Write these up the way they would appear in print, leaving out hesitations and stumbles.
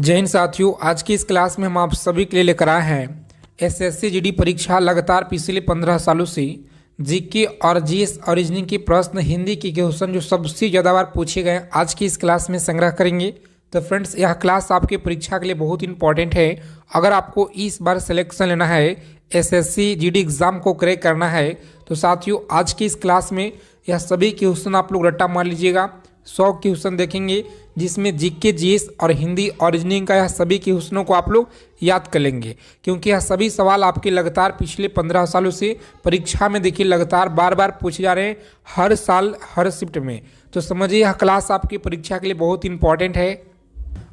जय हिंद साथियों, आज की इस क्लास में हम आप सभी के लिए लेकर आए हैं एसएससी जीडी परीक्षा लगातार पिछले 15 सालों से जीके और जीएस और रीजनिंग के प्रश्न हिंदी के क्वेश्चन जो सबसे ज़्यादा बार पूछे गए आज की इस क्लास में संग्रह करेंगे। तो फ्रेंड्स, यह क्लास आपके परीक्षा के लिए बहुत इंपॉर्टेंट है। अगर आपको इस बार सिलेक्शन लेना है, एसएससी जीडी एग्ज़ाम को क्रैक करना है, तो साथियों आज की इस क्लास में यह सभी क्वेश्चन आप लोग रट्टा मार लीजिएगा। 100 क्वेश्चन देखेंगे जिसमें जीके जीएस और हिंदी और रीजनिंग का यह सभी क्वेश्चनों को आप लोग याद कर लेंगे, क्योंकि यह सभी सवाल आपके लगातार पिछले 15 सालों से परीक्षा में देखिए लगातार बार बार पूछे जा रहे हैं, हर साल हर शिफ्ट में। तो समझिए यह क्लास आपकी परीक्षा के लिए बहुत इंपॉर्टेंट है।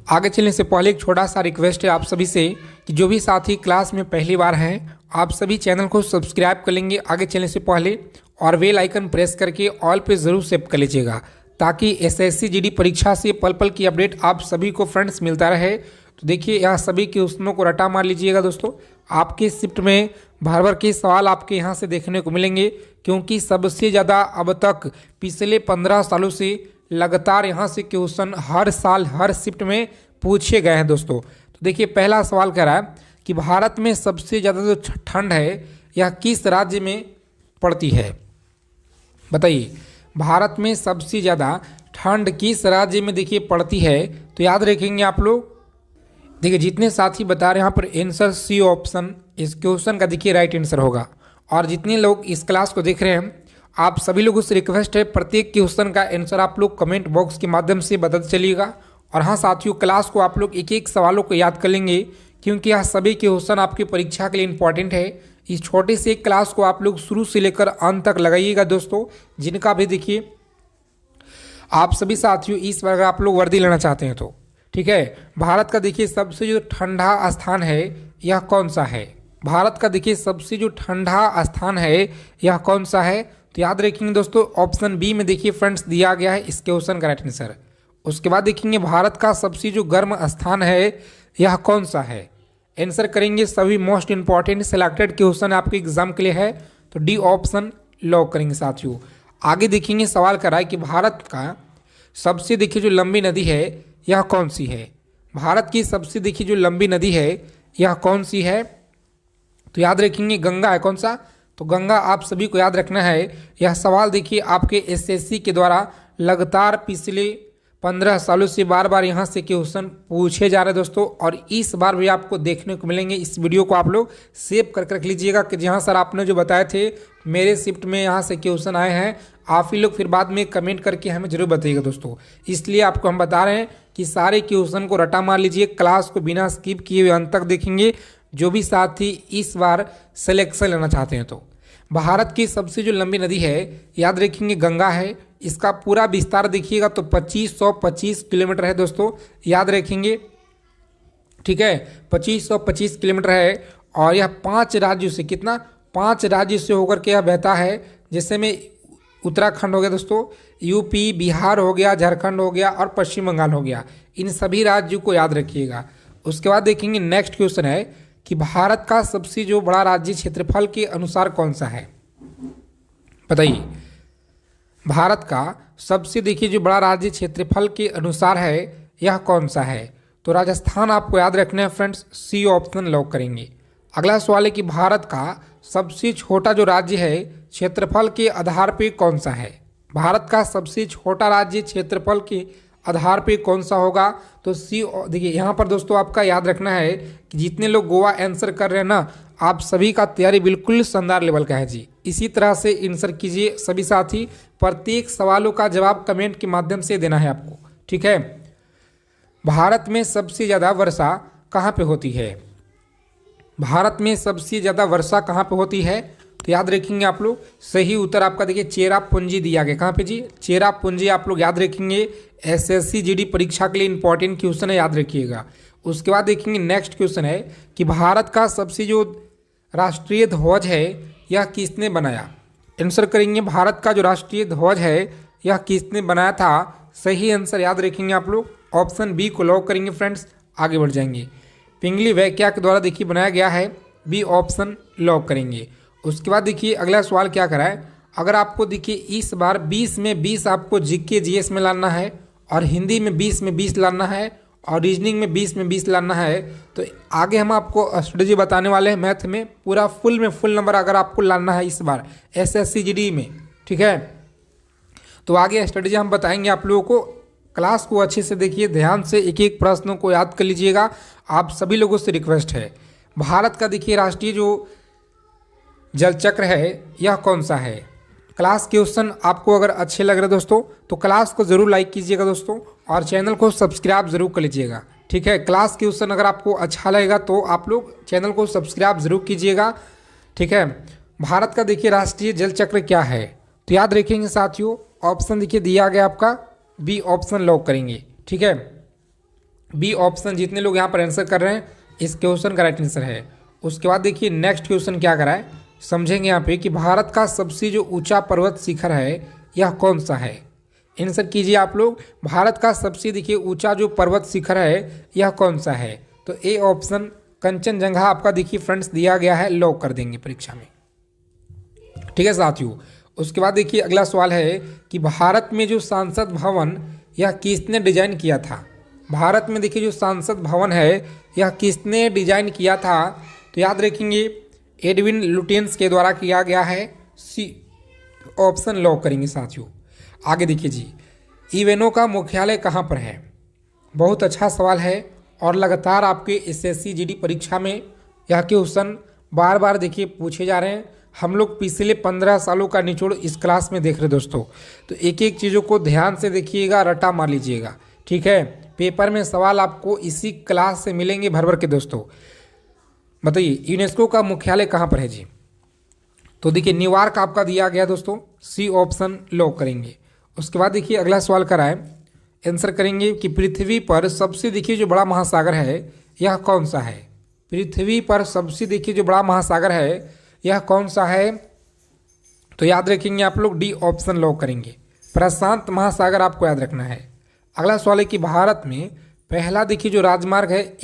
आगे चलने से पहले एक छोटा सा रिक्वेस्ट है आप सभी से कि जो भी साथी क्लास में पहली बार हैं, आप सभी चैनल को सब्सक्राइब कर लेंगे आगे चलने से पहले, और बेल आइकन प्रेस करके ऑल पे ज़रूर सेव कर लीजिएगा, ताकि एसएससी जीडी परीक्षा से पल पल की अपडेट आप सभी को फ्रेंड्स मिलता रहे। तो देखिए यहाँ सभी क्वेश्चनों को रटा मार लीजिएगा दोस्तों। आपके शिफ्ट में भर भर के सवाल आपके यहाँ से देखने को मिलेंगे, क्योंकि सबसे ज़्यादा अब तक पिछले 15 सालों से लगातार यहाँ से क्वेश्चन हर साल हर शिफ्ट में पूछे गए हैं दोस्तों। तो देखिए पहला सवाल कह रहा है कि भारत में सबसे ज़्यादा जो ठंड है यह किस राज्य में पड़ती है? बताइए, भारत में सबसे ज़्यादा ठंड किस राज्य में देखिए पड़ती है? तो याद रखेंगे आप लोग। देखिए जितने साथी बता रहे हैं यहाँ पर आंसर सी ऑप्शन इस क्वेश्चन का देखिए राइट आंसर होगा। और जितने लोग इस क्लास को देख रहे हैं, आप सभी लोगों से रिक्वेस्ट है प्रत्येक क्वेश्चन का आंसर आप लोग कमेंट बॉक्स के माध्यम से बताते चलिएगा। और हाँ साथियों, क्लास को आप लोग एक एक सवालों को याद कर लेंगे, क्योंकि यह सभी क्वेश्चन आपकी परीक्षा के लिए इंपॉर्टेंट है। इस छोटे से एक क्लास को आप लोग शुरू से लेकर अंत तक लगाइएगा दोस्तों। जिनका भी देखिए आप सभी साथियों इस बार अगर आप लोग वर्दी लेना चाहते हैं तो ठीक है। भारत का देखिए सबसे जो ठंडा स्थान है यह कौन सा है? भारत का देखिए सबसे जो ठंडा स्थान है यह कौन सा है? तो याद रखेंगे दोस्तों, ऑप्शन बी में देखिए फ्रेंड्स दिया गया है इस क्वेश्चन का राइट आंसर। उसके बाद देखेंगे भारत का सबसे जो गर्म स्थान है यह कौन सा है? आंसर करेंगे सभी मोस्ट इंपॉर्टेंट सिलेक्टेड क्वेश्चन आपके एग्जाम के लिए है, तो डी ऑप्शन लॉक करेंगे साथियों। आगे देखेंगे सवाल कर रहा है कि भारत का सबसे देखिए जो लंबी नदी है यह कौन सी है? भारत की सबसे देखिए जो लंबी नदी है यह कौन सी है? तो याद रखेंगे गंगा है। कौन सा? तो गंगा आप सभी को याद रखना है। यह सवाल देखिए आपके एसएससी के द्वारा लगातार पिछले 15 सालों से बार बार यहाँ से क्वेश्चन पूछे जा रहे हैं दोस्तों, और इस बार भी आपको देखने को मिलेंगे। इस वीडियो को आप लोग सेव करके रख लीजिएगा कि जहाँ सर आपने जो बताए थे मेरे शिफ्ट में यहाँ से क्वेश्चन आए हैं, आप ही लोग फिर बाद में कमेंट करके हमें जरूर बताइएगा दोस्तों। इसलिए आपको हम बता रहे हैं कि सारे क्वेश्चन को रटा मार लीजिए, क्लास को बिना स्किप किए हुए अंत तक देखेंगे जो भी साथी इस बार सिलेक्शन लेना चाहते हैं। तो भारत की सबसे जो लंबी नदी है याद रखेंगे गंगा है। इसका पूरा विस्तार देखिएगा तो 2525 किलोमीटर है दोस्तों, याद रखेंगे ठीक है। 2525 किलोमीटर है, और यह 5 राज्यों से कितना 5 राज्यों से होकर के यह बहता है, जैसे में उत्तराखंड हो गया दोस्तों, यूपी बिहार हो गया, झारखंड हो गया और पश्चिम बंगाल हो गया। इन सभी राज्यों को याद रखिएगा। उसके बाद देखेंगे नेक्स्ट क्वेश्चन है कि भारत का सबसे जो बड़ा राज्य क्षेत्रफल के अनुसार कौन सा है? बताइए, भारत का सबसे देखिए जो बड़ा राज्य क्षेत्रफल के अनुसार है यह कौन सा है? तो राजस्थान आपको याद रखना है फ्रेंड्स, सी ऑप्शन लॉक करेंगे। अगला सवाल है कि भारत का सबसे छोटा जो राज्य है क्षेत्रफल के आधार पे कौन सा है? भारत का सबसे छोटा राज्य क्षेत्रफल के आधार पे कौन सा होगा? तो सी। देखिए यहाँ पर दोस्तों आपका याद रखना है कि जितने लोग गोवा आंसर कर रहे हैं ना, आप सभी का तैयारी बिल्कुल शानदार लेवल का है जी। इसी तरह से आंसर कीजिए सभी साथी, प्रत्येक सवालों का जवाब कमेंट के माध्यम से देना है आपको, ठीक है। भारत में सबसे ज़्यादा वर्षा कहाँ पे होती है? भारत में सबसे ज़्यादा वर्षा कहाँ पे होती है? तो याद रखेंगे आप लोग, सही उत्तर आपका देखिए चेरापूंजी दिया गया। कहाँ पे जी? चेरापूंजी आप लोग याद रखेंगे। एसएससी जीडी परीक्षा के लिए इंपॉर्टेंट क्वेश्चन है, याद रखिएगा। उसके बाद देखेंगे नेक्स्ट क्वेश्चन है कि भारत का सबसे जो राष्ट्रीय ध्वज है यह किसने बनाया? आंसर करेंगे भारत का जो राष्ट्रीय ध्वज है यह किसने बनाया था? सही आंसर याद रखेंगे आप लोग, ऑप्शन बी को लॉक करेंगे फ्रेंड्स। आगे बढ़ जाएंगे, पिंगली वैक्या के द्वारा देखिए बनाया गया है, बी ऑप्शन लॉक करेंगे। उसके बाद देखिए अगला सवाल क्या करा है, अगर आपको देखिए इस बार 20 में 20 आपको जीके जीएस में लाना है, और हिंदी में 20 में 20 लाना है, और रीजनिंग में 20 में 20 लाना है। तो आगे हम आपको स्ट्रेटेजी बताने वाले हैं मैथ में, पूरा फुल नंबर अगर आपको लाना है इस बार एसएससी जीडी में, ठीक है। तो आगे स्ट्रेटेजी हम बताएंगे आप लोगों को। क्लास को अच्छे से देखिए, ध्यान से एक एक प्रश्नों को याद कर लीजिएगा। आप सभी लोगों से रिक्वेस्ट है, भारत का देखिए राष्ट्रीय जो जल चक्र है यह कौन सा है। क्लास के क्वेश्चन आपको अगर अच्छे लग रहे दोस्तों तो क्लास को ज़रूर लाइक कीजिएगा दोस्तों, और चैनल को सब्सक्राइब ज़रूर कर लीजिएगा, ठीक है। क्लास के क्वेश्चन अगर आपको अच्छा लगेगा तो आप लोग चैनल को सब्सक्राइब ज़रूर कीजिएगा, ठीक है। भारत का देखिए राष्ट्रीय जल चक्र क्या है, तो याद रखेंगे साथियों, ऑप्शन देखिए दिया गया आपका बी ऑप्शन लॉक करेंगे, ठीक है। बी ऑप्शन जितने लोग यहाँ पर आंसर कर रहे हैं इस क्वेश्चन का राइट आंसर है। उसके बाद देखिए नेक्स्ट क्वेश्चन क्या करा है समझेंगे यहाँ पे कि भारत का सबसे जो ऊंचा पर्वत शिखर है यह कौन सा है। आंसर कीजिए आप लोग, भारत का सबसे देखिए ऊंचा जो पर्वत शिखर है यह कौन सा है। तो ए ऑप्शन कंचनजंगा आपका देखिए फ्रेंड्स दिया गया है, लॉक कर देंगे परीक्षा में, ठीक है साथियों। उसके बाद देखिए अगला सवाल है कि भारत में जो संसद भवन यह किसने डिजाइन किया था। भारत में देखिए जो संसद भवन है यह किसने डिजाइन किया था, तो याद रखेंगे एडविन लुटियंस के द्वारा किया गया है, सी ऑप्शन लॉक करेंगे साथियों। आगे देखिए जी, यूएनओ का मुख्यालय कहाँ पर है। बहुत अच्छा सवाल है और लगातार आपके एसएससी जीडी परीक्षा में यह क्वेश्चन बार बार देखिए पूछे जा रहे हैं। हम लोग पिछले 15 सालों का निचोड़ इस क्लास में देख रहे दोस्तों, तो एक एक चीज़ों को ध्यान से देखिएगा, रटा मार लीजिएगा, ठीक है। पेपर में सवाल आपको इसी क्लास से मिलेंगे भर भर के दोस्तों। बताइए यूनेस्को का मुख्यालय कहाँ पर है जी, तो देखिए न्यूयॉर्क आपका दिया गया दोस्तों, सी ऑप्शन लॉक करेंगे। उसके बाद देखिए अगला सवाल कराए, आंसर करेंगे कि पृथ्वी पर सबसे देखिए जो बड़ा महासागर है यह कौन सा है। पृथ्वी पर सबसे देखिए जो बड़ा महासागर है यह कौन सा है, तो याद रखेंगे आप लोग डी ऑप्शन लॉक करेंगे, प्रशांत महासागर आपको याद रखना है। अगला सवाल है कि भारत में पहला देखिए जो राजमार्ग है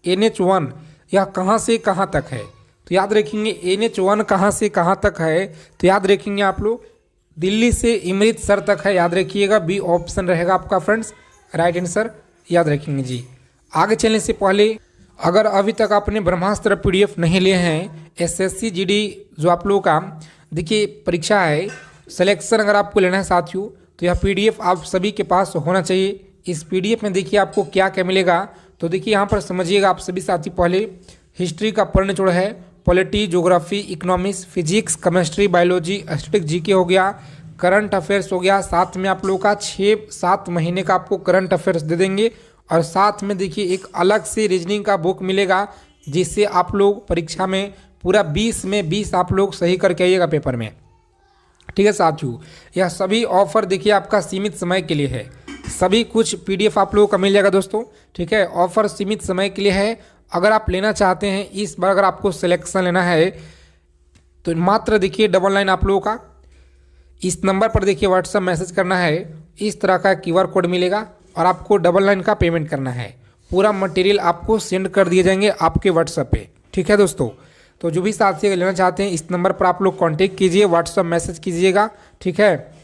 NH1 यह कहाँ से कहाँ तक है, तो याद रखेंगे NH1 कहाँ से कहाँ तक है, तो याद रखेंगे आप लोग दिल्ली से अमृतसर तक है, याद रखिएगा बी ऑप्शन रहेगा आपका फ्रेंड्स राइट आंसर, याद रखेंगे जी। आगे चलने से पहले अगर अभी तक आपने ब्रह्मास्त्र PDF नहीं लिए हैं, एसएससी जीडी जो आप लोगों का देखिए परीक्षा है सिलेक्शन अगर आपको लेना है साथियों, तो यह PDF आप सभी के पास होना चाहिए। इस PDF में देखिए आपको क्या क्या मिलेगा, तो देखिए यहाँ पर समझिएगा आप सभी साथी। पहले हिस्ट्री का पढ़ निचोड़ है, polity, geography, economics, physics, chemistry, biology, statistics, GK हो गया, करंट अफेयर्स हो गया। साथ में आप लोगों का 6-7 महीने का आपको करंट अफेयर्स दे देंगे, और साथ में देखिए एक अलग से रीजनिंग का बुक मिलेगा जिससे आप लोग परीक्षा में पूरा 20 में 20 आप लोग सही करके आइएगा पेपर में, ठीक है साथियों। यह सभी ऑफर देखिए आपका सीमित समय के लिए है, सभी कुछ PDF आप लोगों का मिल जाएगा दोस्तों, ठीक है। ऑफर सीमित समय के लिए है, अगर आप लेना चाहते हैं इस बार अगर आपको सिलेक्शन लेना है तो मात्र देखिए 99 आप लोगों का इस नंबर पर देखिए व्हाट्सअप मैसेज करना है, इस तरह का QR कोड मिलेगा और आपको 99 का पेमेंट करना है। पूरा मटेरियल आपको सेंड कर दिए जाएंगे आपके व्हाट्सएप पे, ठीक है दोस्तों। तो जो भी साथी अगर लेना चाहते हैं इस नंबर पर आप लोग कांटेक्ट कीजिए, व्हाट्सएप मैसेज कीजिएगा, ठीक है।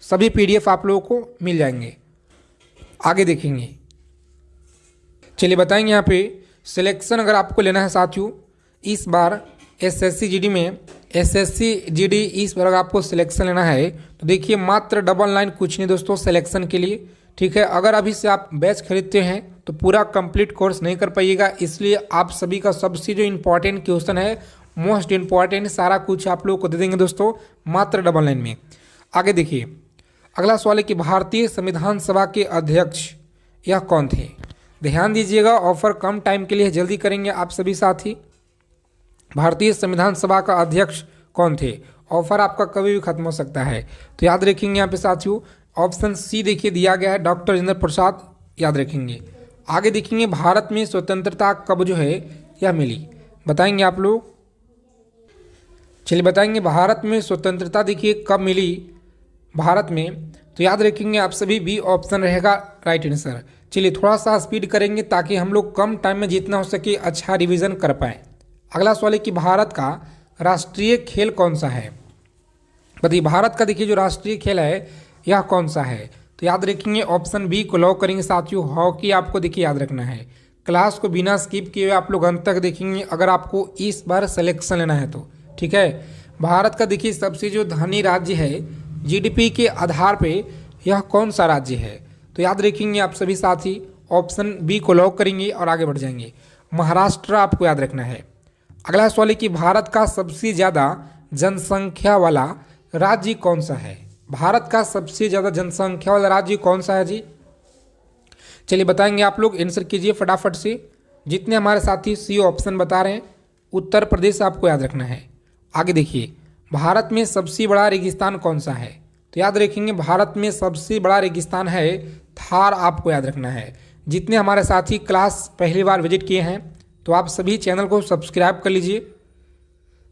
सभी PDF आप लोगों को मिल जाएंगे। आगे देखेंगे, चलिए बताएंगे यहाँ पे सिलेक्शन अगर आपको लेना है साथियों इस बार एसएससी जीडी में, एसएससी जीडी इस बार अगर आपको सिलेक्शन लेना है तो देखिए मात्र 99 कुछ नहीं दोस्तों सिलेक्शन के लिए, ठीक है। अगर अभी से आप बैच खरीदते हैं तो पूरा कंप्लीट कोर्स नहीं कर पाइएगा, इसलिए आप सभी का सबसे जो इम्पोर्टेंट क्वेश्चन है मोस्ट इम्पॉर्टेंट सारा कुछ आप लोगों को दे देंगे दोस्तों मात्र 99 में। आगे देखिए अगला सवाल है कि भारतीय संविधान सभा के अध्यक्ष यह कौन थे। ध्यान दीजिएगा, ऑफर कम टाइम के लिए जल्दी करेंगे आप सभी साथी। भारतीय संविधान सभा का अध्यक्ष कौन थे, ऑफर आपका कभी भी खत्म हो सकता है, तो याद रखेंगे यहाँ पे साथियों ऑप्शन सी देखिए दिया गया है डॉक्टर राजेंद्र प्रसाद, याद रखेंगे। आगे देखेंगे भारत में स्वतंत्रता कब जो है यह मिली, बताएंगे आप लोग। चलिए बताएंगे भारत में स्वतंत्रता देखिए कब मिली भारत में, तो याद रखेंगे आप सभी बी ऑप्शन रहेगा राइट आंसर। चलिए थोड़ा सा स्पीड करेंगे ताकि हम लोग कम टाइम में जितना हो सके अच्छा रिवीजन कर पाएँ। अगला सवाल है कि भारत का राष्ट्रीय खेल कौन सा है। बताइए भारत का देखिए जो राष्ट्रीय खेल है यह कौन सा है, तो याद रखेंगे ऑप्शन बी को लॉक करेंगे साथियों। हॉकी आपको देखिए याद रखना है। क्लास को बिना स्किप किए हुए आप लोग अंत तक देखेंगे अगर आपको इस बार सिलेक्शन लेना है तो, ठीक है। भारत का देखिए सबसे जो धनी राज्य है जीडीपी के आधार पे, यह कौन सा राज्य है? तो याद रखेंगे आप सभी साथी, ऑप्शन बी को लॉक करेंगे और आगे बढ़ जाएंगे। महाराष्ट्र आपको याद रखना है। अगला सवाल है कि भारत का सबसे ज़्यादा जनसंख्या वाला राज्य कौन सा है? भारत का सबसे ज़्यादा जनसंख्या वाला राज्य कौन सा है जी? चलिए बताएंगे, आप लोग आंसर कीजिए फटाफट से। जितने हमारे साथी सी ऑप्शन बता रहे हैं, उत्तर प्रदेश आपको याद रखना है। आगे देखिए, भारत में सबसे बड़ा रेगिस्तान कौन सा है? तो याद रखेंगे भारत में सबसे बड़ा रेगिस्तान है थार, आपको याद रखना है। जितने हमारे साथी क्लास पहली बार विजिट किए हैं तो आप सभी चैनल को सब्सक्राइब कर लीजिए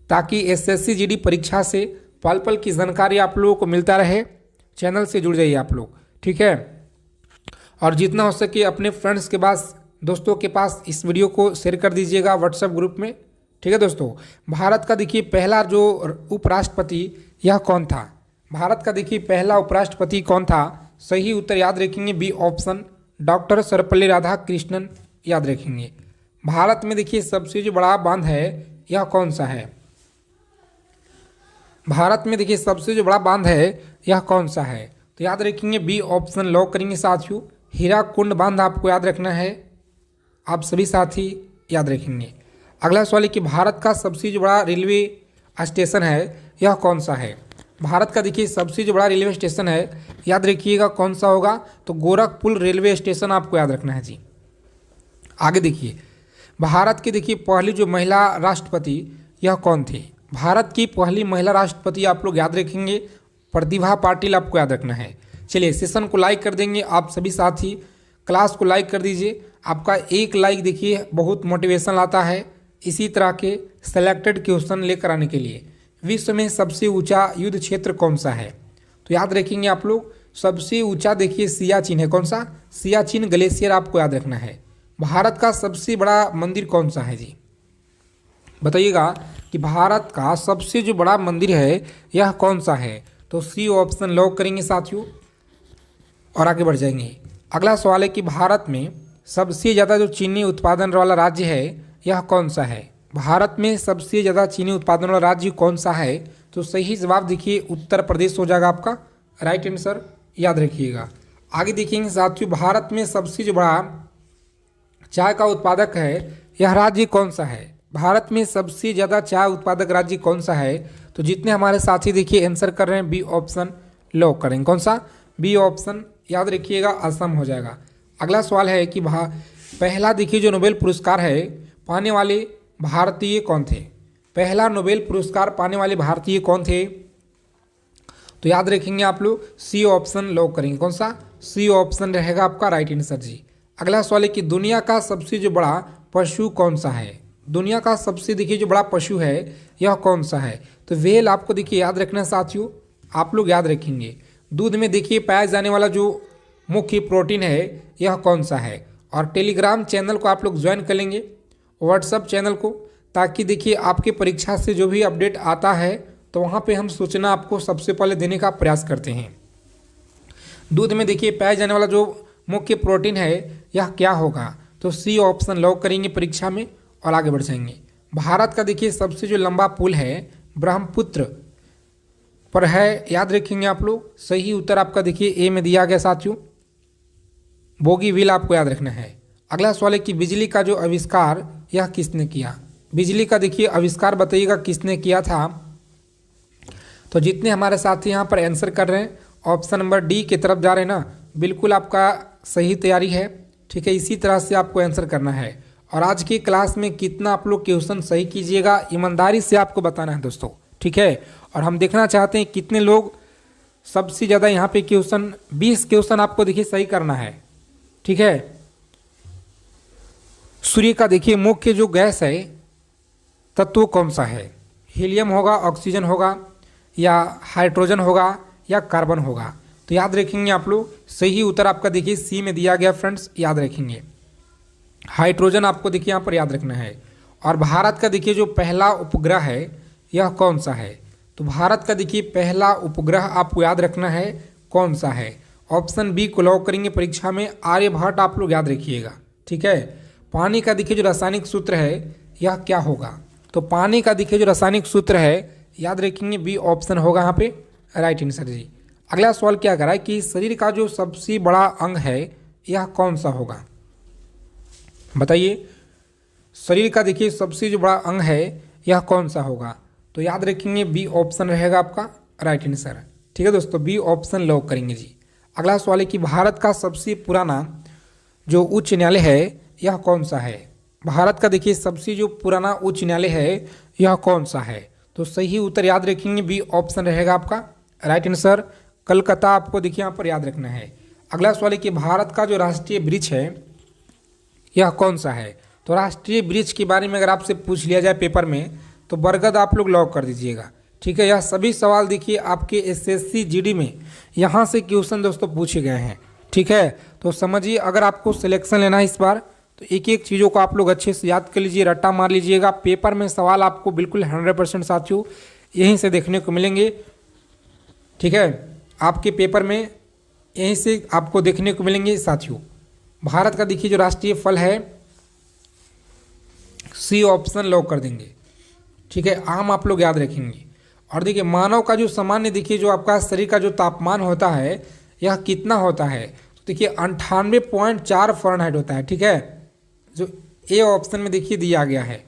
ताकि एसएससी जीडी परीक्षा से पल पल की जानकारी आप लोगों को मिलता रहे। चैनल से जुड़ जाइए आप लोग, ठीक है। और जितना हो सके अपने फ्रेंड्स के पास, दोस्तों के पास इस वीडियो को शेयर कर दीजिएगा व्हाट्सएप ग्रुप में, ठीक है दोस्तों। भारत का देखिए पहला जो उपराष्ट्रपति यह कौन था? भारत का देखिए पहला उपराष्ट्रपति कौन था? सही उत्तर याद रखेंगे B option, doctor Sarvepalli Radhakrishnan, याद रखेंगे। भारत में देखिए सबसे जो बड़ा बांध है यह कौन सा है? भारत में देखिए सबसे जो बड़ा बांध है यह कौन सा है? तो याद रखेंगे बी ऑप्शन लॉक करेंगे साथियों। हीराकुंड बांध आपको याद रखना है, आप सभी साथी याद रखेंगे। अगला सवाल है कि भारत का सबसे जो बड़ा रेलवे स्टेशन है यह कौन सा है? भारत का देखिए सबसे जो बड़ा रेलवे स्टेशन है, याद रखिएगा कौन सा होगा? तो गोरखपुर रेलवे स्टेशन आपको याद रखना है जी। आगे देखिए, भारत की देखिए पहली जो महिला राष्ट्रपति यह कौन थी? भारत की पहली महिला राष्ट्रपति आप लोग याद रखेंगे प्रतिभा पाटिल, आपको याद रखना है। चलिए सेशन को लाइक कर देंगे आप सभी साथी, क्लास को लाइक कर दीजिए। आपका एक लाइक देखिए बहुत मोटिवेशन आता है इसी तरह के सेलेक्टेड क्वेश्चन लेकर आने के लिए। विश्व में सबसे ऊंचा युद्ध क्षेत्र कौन सा है? तो याद रखेंगे आप लोग सबसे ऊंचा देखिए सियाचिन है। कौन सा? सियाचिन ग्लेशियर आपको याद रखना है। भारत का सबसे बड़ा मंदिर कौन सा है जी? बताइएगा कि भारत का सबसे जो बड़ा मंदिर है यह कौन सा है? तो सी ऑप्शन लॉक करेंगे साथियों और आगे बढ़ जाएंगे। अगला सवाल है कि भारत में सबसे ज़्यादा जो चीनी उत्पादन वाला राज्य है यह कौन सा है? भारत में सबसे ज़्यादा चीनी उत्पादन वाला राज्य कौन सा है? तो सही जवाब देखिए उत्तर प्रदेश हो जाएगा आपका राइट आंसर, याद रखिएगा। आगे देखेंगे साथियों, भारत में सबसे जो बड़ा चाय का उत्पादक है यह राज्य कौन सा है? भारत में सबसे ज़्यादा चाय उत्पादक राज्य कौन सा है? तो जितने हमारे साथी देखिए आंसर कर रहे हैं बी ऑप्शन लॉक करेंगे। कौन सा? बी ऑप्शन, याद रखिएगा असम हो जाएगा। अगला सवाल है कि पहला देखिए जो नोबेल पुरस्कार है पाने वाले भारतीय कौन थे? पहला नोबेल पुरस्कार पाने वाले भारतीय कौन थे? तो याद रखेंगे आप लोग सी ऑप्शन लॉक करेंगे। कौन सा? सी ऑप्शन रहेगा आपका राइट आंसर जी। अगला सवाल है कि दुनिया का सबसे जो बड़ा पशु कौन सा है? दुनिया का सबसे देखिए जो बड़ा पशु है यह कौन सा है? तो व्हेल आपको देखिए याद रखना साथियों, आप लोग याद रखेंगे। दूध में देखिए पाया जाने वाला जो मुख्य प्रोटीन है यह कौन सा है? और टेलीग्राम चैनल को आप लोग ज्वाइन कर लेंगे, व्हाट्सएप चैनल को, ताकि देखिए आपके परीक्षा से जो भी अपडेट आता है तो वहाँ पे हम सूचना आपको सबसे पहले देने का प्रयास करते हैं। दूध में देखिए पाया जाने वाला जो मुख्य प्रोटीन है यह क्या होगा? तो सी ऑप्शन लॉक करेंगे परीक्षा में और आगे बढ़ जाएंगे। भारत का देखिए सबसे जो लंबा पुल है ब्रह्मपुत्र पर है, याद रखेंगे आप लोग। सही उत्तर आपका देखिए ए में दिया गया साथियों, बोगीविल आपको याद रखना है। अगला सवाल है कि बिजली का जो आविष्कार यह किसने किया? बिजली का देखिए आविष्कार बताइएगा किसने किया था? तो जितने हमारे साथी यहाँ पर आंसर कर रहे हैं ऑप्शन नंबर डी की तरफ जा रहे हैं ना, बिल्कुल आपका सही तैयारी है, ठीक है। इसी तरह से आपको आंसर करना है। और आज की क्लास में कितना आप लोग क्वेश्चन सही कीजिएगा ईमानदारी से आपको बताना है दोस्तों, ठीक है। और हम देखना चाहते हैं कितने लोग सबसे ज़्यादा यहाँ पे क्वेश्चन 20 क्वेश्चन आपको देखिए सही करना है, ठीक है। सूर्य का देखिए मुख्य जो गैस है तत्व कौन सा है? हीलियम होगा, ऑक्सीजन होगा, या हाइड्रोजन होगा, या कार्बन होगा? तो याद रखेंगे आप लोग सही उत्तर आपका देखिए सी में दिया गया फ्रेंड्स, याद रखेंगे। हाइड्रोजन आपको देखिए यहाँ पर याद रखना है। और भारत का देखिए जो पहला उपग्रह है यह कौन सा है? तो भारत का देखिए पहला उपग्रह आपको याद रखना है कौन सा है? ऑप्शन बी को लॉक करेंगे परीक्षा में, आर्यभट्ट आप लोग याद रखिएगा। ठीक है, पानी का देखिए जो रासायनिक सूत्र है यह क्या होगा, तो पानी का देखिए जो रासायनिक सूत्र है याद रखेंगे बी ऑप्शन होगा यहाँ पे राइट आंसर जी। अगला सवाल क्या करा है कि शरीर का जो सबसे बड़ा अंग है यह कौन सा होगा, बताइए। शरीर का देखिए सबसे जो बड़ा अंग है यह कौन सा होगा, तो याद रखेंगे बी ऑप्शन रहेगा आपका राइट आंसर। ठीक है दोस्तों, बी ऑप्शन लॉक करेंगे जी। अगला सवाल है कि भारत का सबसे पुराना जो उच्च न्यायालय है यह कौन सा है। भारत का देखिए सबसे जो पुराना उच्च न्यायालय है यह कौन सा है, तो सही उत्तर याद रखेंगे बी ऑप्शन रहेगा आपका राइट आंसर, कलकत्ता आपको देखिए यहाँ पर याद रखना है। अगला सवाल है कि भारत का जो राष्ट्रीय वृक्ष है यह कौन सा है, तो राष्ट्रीय वृक्ष के बारे में अगर आपसे पूछ लिया जाए पेपर में तो बरगद आप लोग लॉक कर दीजिएगा। ठीक है, यह सभी सवाल देखिए आपके एसएससी जीडी में यहाँ से क्वेश्चन दोस्तों पूछे गए हैं। ठीक है, तो समझिए अगर आपको सिलेक्शन लेना है इस बार तो एक एक चीज़ों को आप लोग अच्छे से याद कर लीजिए, रट्टा मार लीजिएगा। पेपर में सवाल आपको बिल्कुल 100% साथियों यहीं से देखने को मिलेंगे। ठीक है, आपके पेपर में यहीं से आपको देखने को मिलेंगे साथियों। भारत का देखिए जो राष्ट्रीय फल है सी ऑप्शन लॉक कर देंगे। ठीक है, आम आप लोग याद रखेंगे। और देखिए मानव का जो सामान्य देखिए जो आपका शरीर का जो तापमान होता है यह कितना होता है, तो देखिए 98.4 फ़ारेनहाइट होता है। ठीक है, जो ए ऑप्शन में देखिए दिया गया है।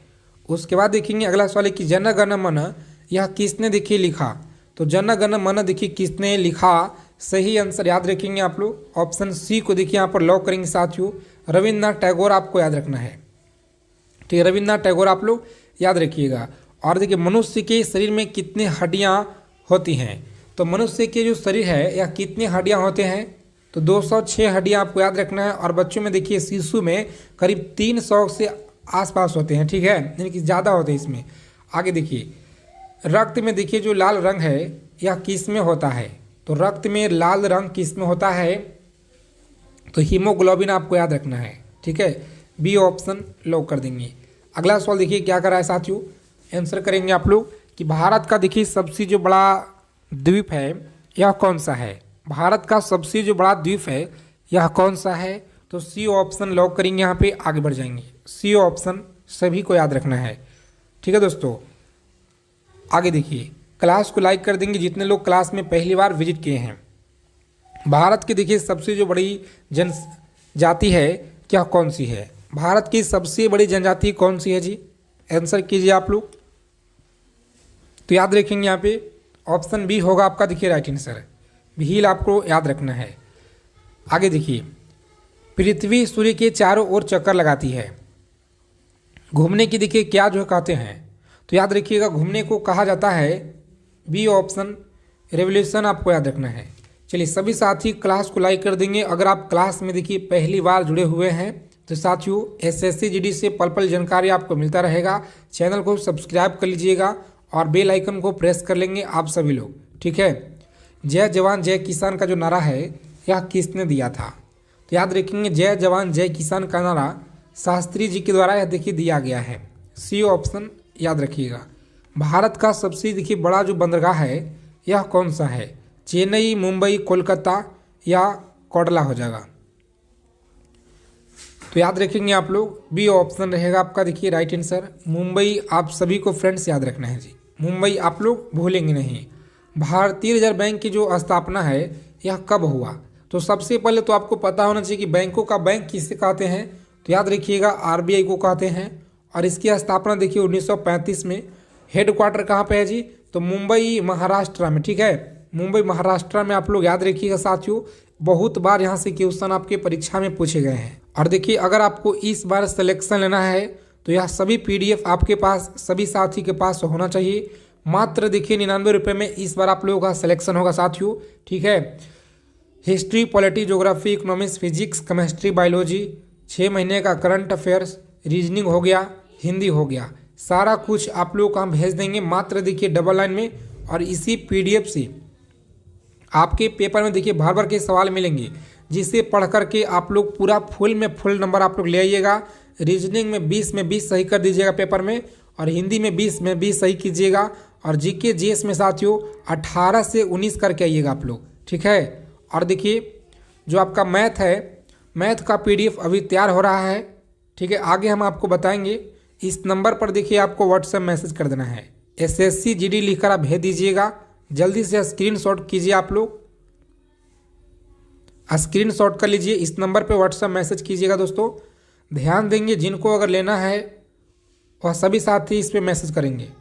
उसके बाद देखेंगे अगला सवाल है कि जन गण मन यह किसने देखिए लिखा, तो जन गण मन देखिए किसने लिखा, सही आंसर याद रखेंगे आप लोग ऑप्शन सी को देखिए यहाँ पर लॉक करेंगे साथियों, रविन्द्रनाथ टैगोर आपको याद रखना है। ठीक है, रविन्द्रनाथ टैगोर आप लोग याद रखिएगा। और देखिए मनुष्य के शरीर में कितनी हड्डियाँ होती हैं, तो मनुष्य के जो शरीर है यह कितनी हड्डियाँ होते हैं, तो 206 हड्डियाँ आपको याद रखना है। और बच्चों में देखिए शिशु में करीब 300 से आसपास होते हैं। ठीक है, यानी कि ज़्यादा होते हैं इसमें। आगे देखिए रक्त में देखिए जो लाल रंग है यह किस में होता है, तो रक्त में लाल रंग किस में होता है, तो हीमोग्लोबिन आपको याद रखना है। ठीक है, बी ऑप्शन लॉक कर देंगे। अगला सवाल देखिए क्या कर रहा है साथियों, आंसर करेंगे आप लोग कि भारत का देखिए सबसे जो बड़ा द्वीप है यह कौन सा है, भारत का सबसे जो बड़ा द्वीप है यह कौन सा है, तो सी ऑप्शन लॉक करेंगे। यहाँ पे आगे बढ़ जाएंगे, सी ऑप्शन सभी को याद रखना है। ठीक है दोस्तों, आगे देखिए क्लास को लाइक कर देंगे जितने लोग क्लास में पहली बार विजिट किए हैं। भारत की देखिए सबसे जो बड़ी जनजाति है क्या कौन सी है, भारत की सबसे बड़ी जनजाति कौन सी है जी, आंसर कीजिए आप लोग। तो याद रखेंगे यहाँ पे ऑप्शन बी होगा आपका देखिए राइट आंसर, भील आपको याद रखना है। आगे देखिए पृथ्वी सूर्य के चारों ओर चक्कर लगाती है, घूमने की देखिए क्या जो कहते हैं, तो याद रखिएगा घूमने को कहा जाता है बी ऑप्शन रेवोल्यूशन आपको याद रखना है। चलिए सभी साथी क्लास को लाइक कर देंगे। अगर आप क्लास में देखिए पहली बार जुड़े हुए हैं तो साथियों एसएससी जीडी से पल पल जानकारी आपको मिलता रहेगा। चैनल को सब्सक्राइब कर लीजिएगा और बेल आइकन को प्रेस कर लेंगे आप सभी लोग। ठीक है, जय जवान जय किसान का जो नारा है यह किसने दिया था, तो याद रखेंगे जय जवान जय किसान का नारा शास्त्री जी के द्वारा यह देखिए दिया गया है, सी ऑप्शन याद रखिएगा। भारत का सबसे देखिए बड़ा जो बंदरगाह है यह कौन सा है, चेन्नई, मुंबई, कोलकाता या कोडला हो जाएगा, तो याद रखेंगे आप लोग बी ऑप्शन रहेगा आपका देखिए राइट आंसर, मुंबई। आप सभी को फ्रेंड्स याद रखना है जी, मुंबई आप लोग भूलेंगे नहीं। भारतीय रिजर्व बैंक की जो स्थापना है यह कब हुआ, तो सबसे पहले तो आपको पता होना चाहिए कि बैंकों का बैंक किसे कहते हैं, तो याद रखिएगा आरबीआई को कहते हैं। और इसकी स्थापना देखिए 1935 में। हेडक्वार्टर कहाँ पे है जी, तो मुंबई महाराष्ट्र में। ठीक है, मुंबई महाराष्ट्र में आप लोग याद रखिएगा साथियों, बहुत बार यहाँ से क्वेश्चन आपके परीक्षा में पूछे गए हैं। और देखिए अगर आपको इस बार सिलेक्शन लेना है तो यह सभी पीडीएफ आपके पास सभी साथी के पास होना चाहिए। मात्र देखिए 99 रुपये में इस बार आप लोगों का सिलेक्शन होगा साथियों। ठीक है, history, polity, geography, economics, physics, chemistry, biology, 6 महीने का करंट अफेयर्स, रीजनिंग हो गया, हिंदी हो गया, सारा कुछ आप लोगों को हम भेज देंगे मात्र देखिए डबल लाइन में। और इसी पीडीएफ से आपके पेपर में देखिए भर भर के सवाल मिलेंगे जिसे पढ़ करके आप लोग पूरा फुल में फुल नंबर आप लोग ले आइएगा। रीजनिंग में 20 में 20 सही कर दीजिएगा पेपर में, और हिंदी में 20 में 20 सही कीजिएगा, और जीके जीएस में साथियों 18 से 19 करके आइएगा आप लोग। ठीक है, और देखिए जो आपका मैथ है, मैथ का PDF अभी तैयार हो रहा है। ठीक है, आगे हम आपको बताएंगे। इस नंबर पर देखिए आपको व्हाट्सएप मैसेज कर देना है, SSC GD लिखकर आप भेज दीजिएगा। जल्दी से स्क्रीनशॉट कीजिए, आप लोग स्क्रीनशॉट कर लीजिए, इस नंबर पे व्हाट्सएप मैसेज कीजिएगा। दोस्तों ध्यान देंगे, जिनको अगर लेना है वह सभी साथी इस पे मैसेज करेंगे।